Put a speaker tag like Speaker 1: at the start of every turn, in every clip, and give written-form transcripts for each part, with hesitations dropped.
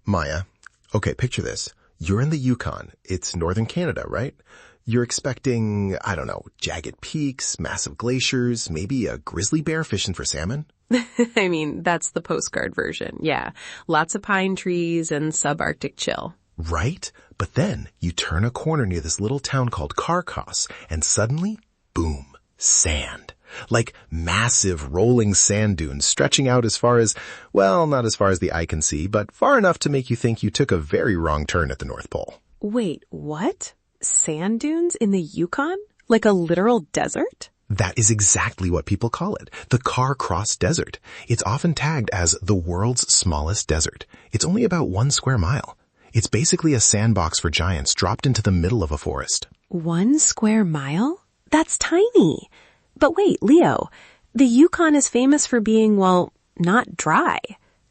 Speaker 1: Maya, okay, picture this. You're in the Yukon. It's northern Canada, right? You're expecting, I don't know, jagged peaks, massive glaciers, maybe a grizzly bear fishing for salmon?
Speaker 2: I mean, that's the postcard version, yeah. Lots of pine trees and subarctic chill.
Speaker 1: Right? But then you turn a corner near this little town called Carcross, and suddenly, boom, sand. Like massive rolling sand dunes stretching out as far as, well, not as far as the eye can see, but far enough to make you think you took a very wrong turn at the North Pole.
Speaker 2: Wait, what? Sand dunes in the Yukon? Like a literal desert?
Speaker 1: That is exactly what people call it, the Carcross Desert. It's often tagged as the world's smallest desert. It's only about 1 square mile. It's basically a sandbox for giants dropped into the middle of a forest.
Speaker 2: 1 square mile? That's tiny. But wait, Leo, the Yukon is famous for being, well, not dry.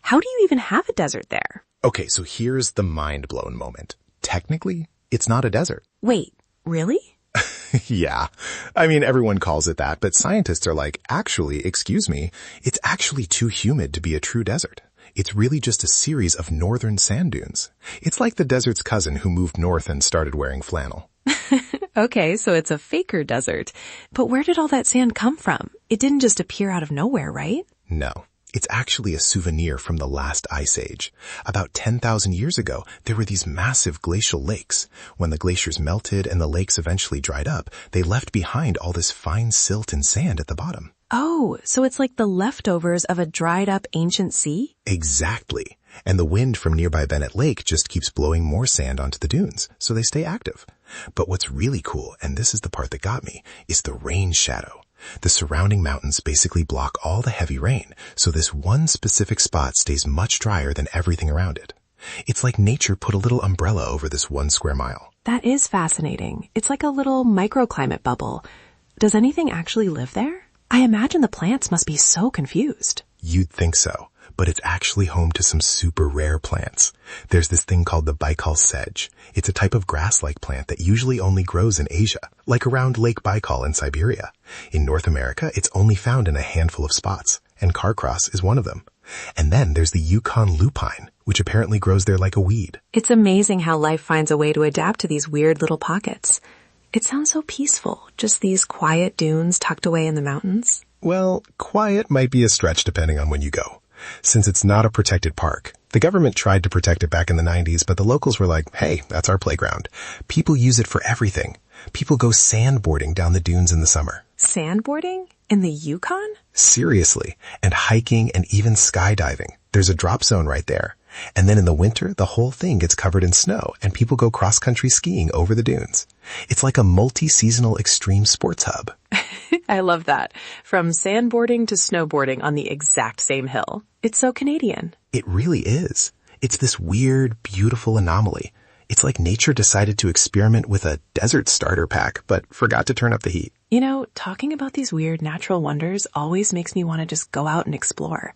Speaker 2: How do you even have a desert there?
Speaker 1: Okay, so here's the mind-blown moment. Technically, it's not a desert.
Speaker 2: Wait, really?
Speaker 1: Yeah. I mean, everyone calls it that, but scientists are like, actually, excuse me, it's actually too humid to be a true desert. It's really just a series of northern sand dunes. It's like the desert's cousin who moved north and started wearing flannel.
Speaker 2: Okay, so it's a faker desert. But where did all that sand come from? It didn't just appear out of nowhere, right?
Speaker 1: No. It's actually a souvenir from the last ice age. About 10,000 years ago, there were these massive glacial lakes. When the glaciers melted and the lakes eventually dried up, they left behind all this fine silt and sand at the bottom.
Speaker 2: Oh, so it's like the leftovers of a dried up ancient sea?
Speaker 1: Exactly. And the wind from nearby Bennett Lake just keeps blowing more sand onto the dunes, so they stay active. But what's really cool, and this is the part that got me, is the rain shadow. The surrounding mountains basically block all the heavy rain, so this one specific spot stays much drier than everything around it. It's like nature put a little umbrella over this 1 square mile.
Speaker 2: That is fascinating. It's like a little microclimate bubble. Does anything actually live there? I imagine the plants must be so confused.
Speaker 1: You'd think so, but it's actually home to some super rare plants. There's this thing called the Baikal sedge. It's a type of grass-like plant that usually only grows in Asia, like around Lake Baikal in Siberia. In North America, it's only found in a handful of spots, and Carcross is one of them. And then there's the Yukon lupine, which apparently grows there like a weed.
Speaker 2: It's amazing how life finds a way to adapt to these weird little pockets. It sounds so peaceful, just these quiet dunes tucked away in the mountains.
Speaker 1: Well, quiet might be a stretch depending on when you go. Since it's not a protected park, the government tried to protect it back in the 90s, but the locals were like, hey, that's our playground. People use it for everything. People go sandboarding down the dunes in the summer.
Speaker 2: Sandboarding? In the Yukon?
Speaker 1: Seriously. And hiking and even skydiving. There's a drop zone right there. And then in the winter, the whole thing gets covered in snow and people go cross-country skiing over the dunes. It's like a multi-seasonal extreme sports hub.
Speaker 2: I love that. From sandboarding to snowboarding on the exact same hill. It's so Canadian.
Speaker 1: It really is. It's this weird, beautiful anomaly. It's like nature decided to experiment with a desert starter pack, but forgot to turn up the heat.
Speaker 2: You know, talking about these weird natural wonders always makes me want to just go out and explore.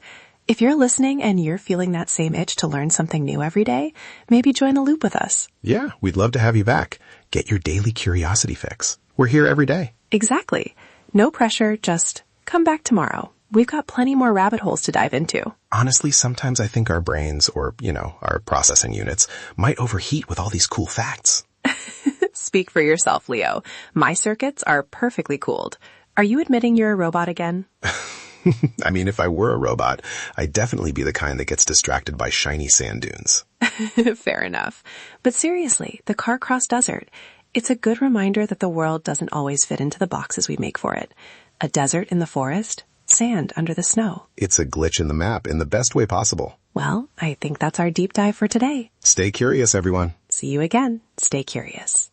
Speaker 2: If you're listening and you're feeling that same itch to learn something new every day, maybe join the loop with us.
Speaker 1: Yeah, we'd love to have you back. Get your daily curiosity fix. We're here every day.
Speaker 2: Exactly. No pressure, just come back tomorrow. We've got plenty more rabbit holes to dive into.
Speaker 1: Honestly, sometimes I think our brains, or, our processing units, might overheat with all these cool facts.
Speaker 2: Speak for yourself, Leo. My circuits are perfectly cooled. Are you admitting you're a robot again?
Speaker 1: I mean, if I were a robot, I'd definitely be the kind that gets distracted by shiny sand dunes.
Speaker 2: Fair enough. But seriously, the Carcross Desert, it's a good reminder that the world doesn't always fit into the boxes we make for it. A desert in the forest, sand under the snow.
Speaker 1: It's a glitch in the map in the best way possible.
Speaker 2: Well, I think that's our deep dive for today.
Speaker 1: Stay curious, everyone.
Speaker 2: See you again. Stay curious.